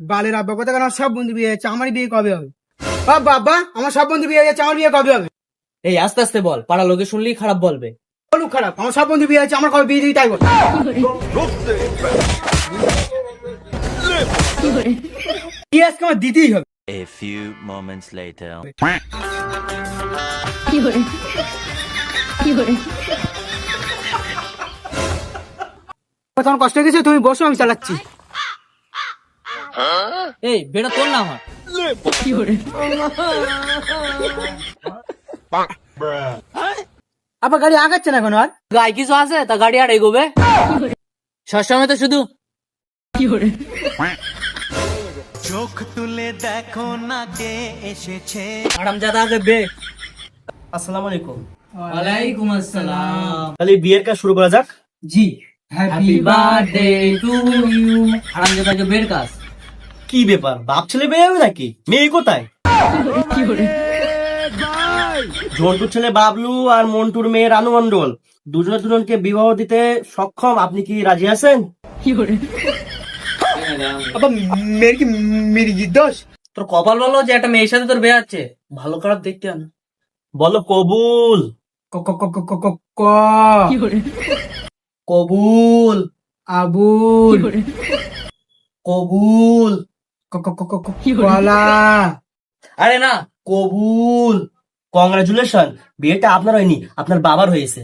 বালের আব্বা কথা কেন সব বন্ধু বিয়ে যাচ্ছে, আমার বিয়ে কবে হবে? বাবা আমার সব বন্ধু বিয়ে যাচ্ছে, আমার বিয়ে কবে হবে? এই আস্তে আস্তে বল, পাড়া লোকে শুনলেই খারাপ বলবে। বলুক খারাপ, আমার সব বন্ধু বিয়ে যাচ্ছে, আমার কবে বিয়ে দিই তাই বল। বিয়ে আজকে আমার দিতেই হবে। A few moments later. তোমার কষ্ট হয়ে গেছে, তুমি বসো, আমি চালাচ্ছি। এই বেটা তোর না আমার। আবার গাড়ি আগাচ্ছে না কেন? আর গায়ে কিছু আছে তা গাড়ি আর এগোবে? সবসময় তো শুধু চোখ তুলে দেখো না কে এসেছে। আরামজাদা আগে বে। আসসালামু আলাইকুম। ওয়ালাইকুম আসসালাম। তাহলে বিয়ের কাজ শুরু করা যাক। জি, হ্যাপি বার্থডে টু ইউ। আরামজাদা আগে বের কাজ। কি ব্যাপার, বাপ ছেলে বিয়ে হবে নাকি? মেয়ে কোথায়? ঝন্টুর ছেলে বাবলু আর মন্টুর মেয়ে রানু মন্ডল দুজনে দুজনকে বিবাহ দিতে সক্ষম, আপনি কি রাজি আছেন? আবার মেয়ের কি মির্গির দোষ? তোর কপাল বলো যে একটা মেয়ের সাথে তোর বিয়ে হচ্ছে, ভালো খারাপ দেখতে হয় না। বলো কবুল। কবুল। আবুল, কবুল। কলা। আরে না, কবুল। কংগ্রাচুলেশন, বিয়েটা আপনার হয়নি, আপনার বাবার হয়েছে।